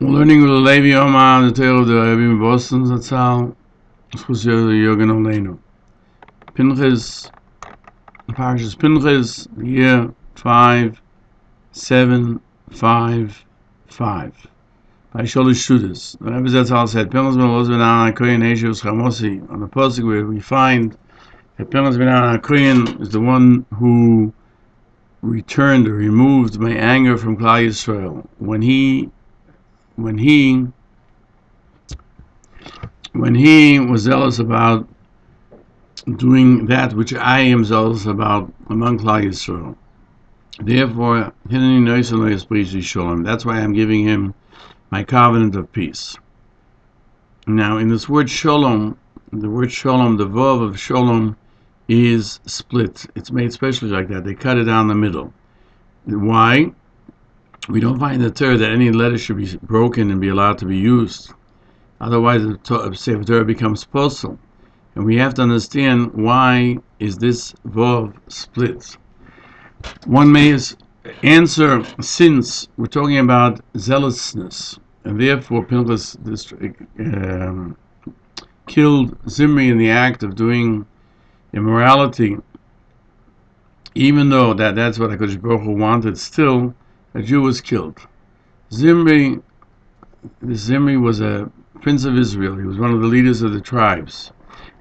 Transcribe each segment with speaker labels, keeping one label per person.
Speaker 1: We're learning Ulilevi Omer, the Torah of the Rebbe Bostoner Rebbe Zt. Pinchos, Parshas Pinchos, the year 5755. By Sholish Shudas. The Rebbe Zt said, Pinchos ben Los ben Aaron HaKohen Esheus Chamosi, on the pasuk where we find that Pinchos ben Aaron HaKohen is the one who returned or removed my anger from Klal Yisrael. When he was zealous about doing that which I am zealous about among Klal Yisrael. Therefore, that's why I'm giving him my covenant of peace. Now, in this word shalom, the vav of shalom is split. It's made specially like that. They cut it down the middle. Why? We don't find in the Torah that any letter should be broken and be allowed to be used. Otherwise, the Sefer Torah becomes posel. And we have to understand why is this vav split. One may answer, since we're talking about zealousness, and therefore Pinchos killed Zimri in the act of doing immorality, even though that's what HaKadosh Baruch Hu wanted, still a Jew was killed. Zimri was a prince of Israel. He was one of the leaders of the tribes.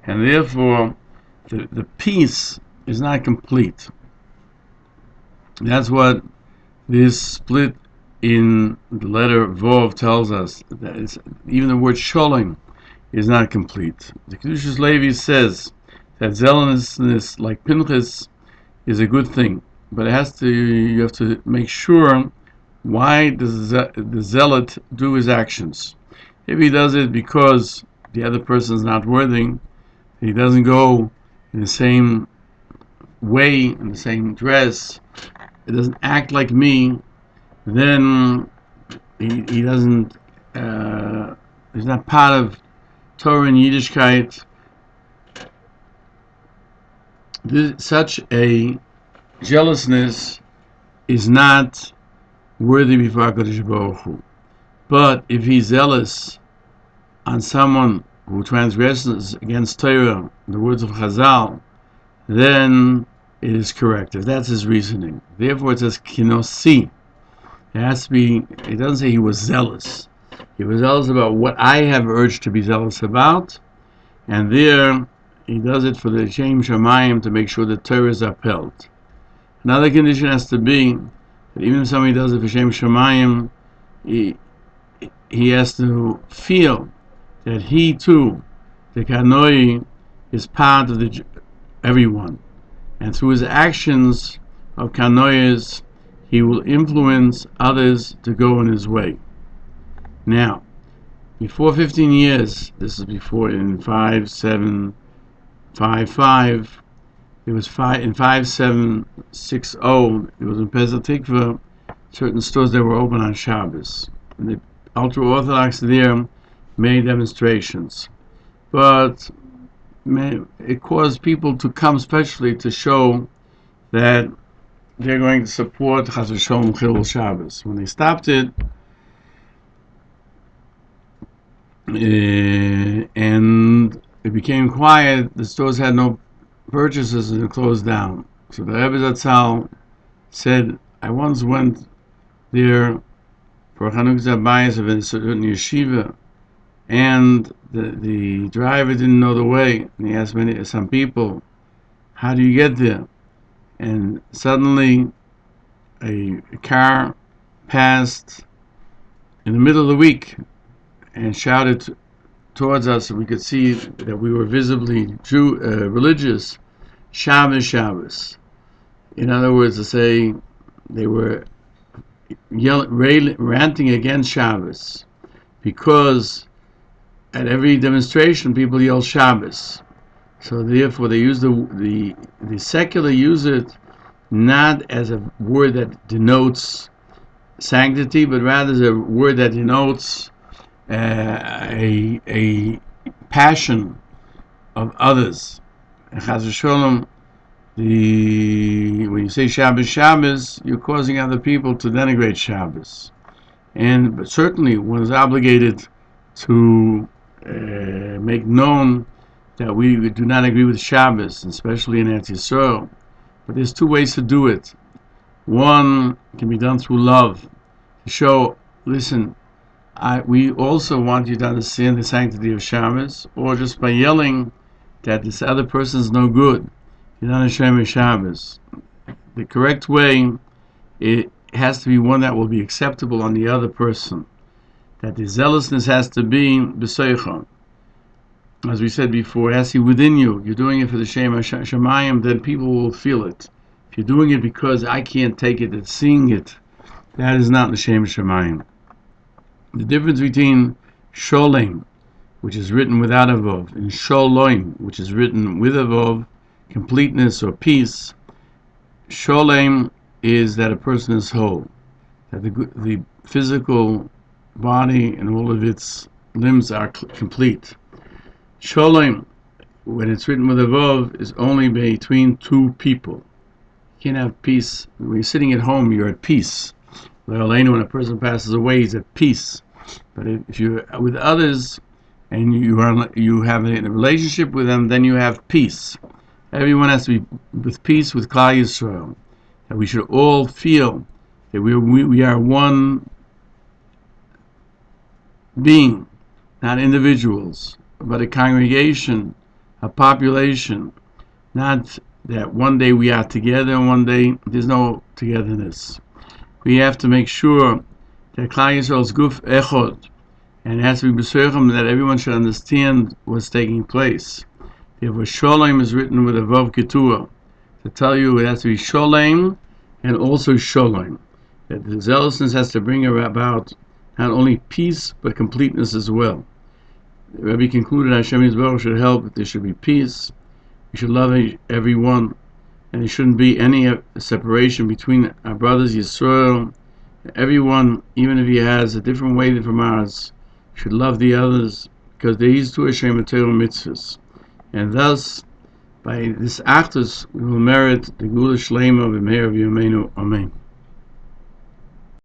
Speaker 1: And therefore, the peace is not complete. That's what this split in the letter Vov tells us. That even the word Sholem is not complete. The Kedushas Levi says that zealousness, like Pinchos, is a good thing. But you have to make sure, why does the zealot do his actions? If he does it because the other person is not worthy, he doesn't go in the same way, in the same dress, it doesn't act like me, then he doesn't, he's not part of Torah and Yiddishkeit. Such a jealousness is not worthy before HaKadosh Baruch Hu. But if he's zealous on someone who transgresses against Torah, the words of Chazal, then it is correct. If that's his reasoning. Therefore it says kinosi. It has to be, it doesn't say he was zealous. He was zealous about what I have urged to be zealous about, and there he does it for the Shem Shamayim, to make sure that Torah is upheld. Another condition has to be that even if somebody does it for Shem Shamayim, he has to feel that he too, the Kanoi, is part of everyone. And through his actions of Kanois, he will influence others to go in his way. Now, before 15 years, this is before in 5755, it was in 5760, it was in Pesach Tikva, certain stores that were open on Shabbos. And the ultra-Orthodox there made demonstrations. But it caused people to come specially to show that they're going to support Chas v'Sholom Chilul Shabbos. When they stopped it, and it became quiet, the stores had no purchases and it closed down. So the Rebbe Zt said, I once went there for a Chanukah Bayis of a certain yeshiva, and the driver didn't know the way, and he asked some people, how do you get there? And suddenly a car passed in the middle of the week and shouted towards us, and we could see that we were visibly religious. Shabbos, Shabbos. In other words, to say they were ranting against Shabbos, because at every demonstration people yell Shabbos. So therefore they use the secular use it not as a word that denotes sanctity, but rather as a word that denotes a passion of others. Chas v'Sholom, when you say Shabbos, Shabbos, you're causing other people to denigrate Shabbos. But certainly one is obligated to make known that we do not agree with Shabbos, especially in Eretz Yisrael. But there's two ways to do it. One can be done through love, to show, listen, we also want you to understand the sanctity of Shabbos, or just by yelling that this other person is no good. You're not ashamed of Shabbos. The correct way, it has to be one that will be acceptable on the other person. That the zealousness has to be b'seicha. As we said before, it has to be within you. You're doing it for the Shem Shamayim, then people will feel it. If you're doing it because I can't take it and seeing it, that is not the Shem Shamayim. The difference between Sholem, which is written without a vav, and Sholem, which is written with a vav, completeness or peace. Sholem is that a person is whole, that the physical body and all of its limbs are complete. Sholem, when it's written with a vav, is only between two people. You can't have peace. When you're sitting at home, you're at peace. When a person passes away, he's at peace. But if you're with others and you have a relationship with them, then you have peace. Everyone has to be with peace with Klal Yisrael. That we should all feel that we are one being, not individuals, but a congregation, a population. Not that one day we are together and one day there's no togetherness. We have to make sure that Klal Yisrael is guf echod, and it has to be b'serchem that everyone should understand what's taking place. Therefore, Sholem is written with a vav ketua to tell you it has to be Sholem and also Sholem. That the zealousness has to bring about not only peace but completeness as well. The Rebbe concluded Hashem Yisborach should help. There should be peace. We should love everyone, and there shouldn't be any separation between our brothers Yisrael. Everyone, even if he has a different way from ours, should love the others because there is two Hashem Torah mitzvahs. And thus, by this actus, we will merit the Gula Shlema of Meir of Yameinu. Amen.